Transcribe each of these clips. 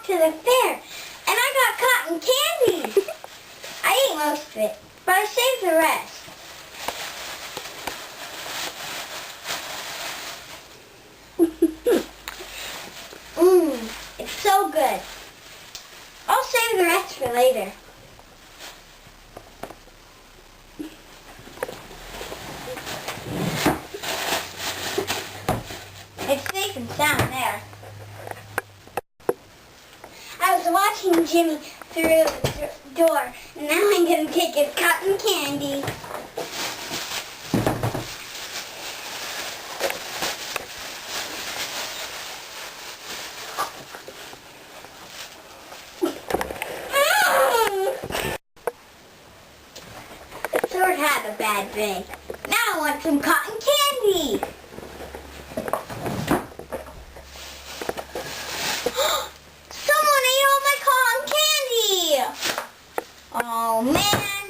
to the fair, and I got cotton candy. I ate most of it, but I saved the rest. It's so good. I'll save the rest for later. It's safe and sound there. I was watching Jimmy through the door, and now I'm going to take his cotton candy. The sword had a bad day. Now I want some cotton candy. Someone ate all my cotton candy! Oh man!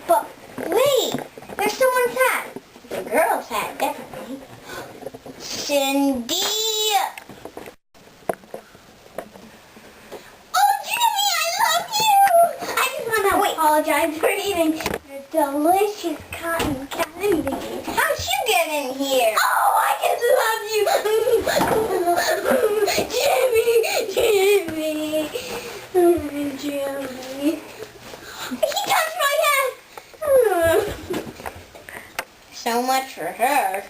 But wait, there's someone's hat. The girl's hat, definitely. Cindy! Oh Jimmy, I love you! I just want to apologize for eating the delicious cotton candy. How'd you get in here? Oh, I just love you! Jimmy! Jimmy! He touched my head! So much for her.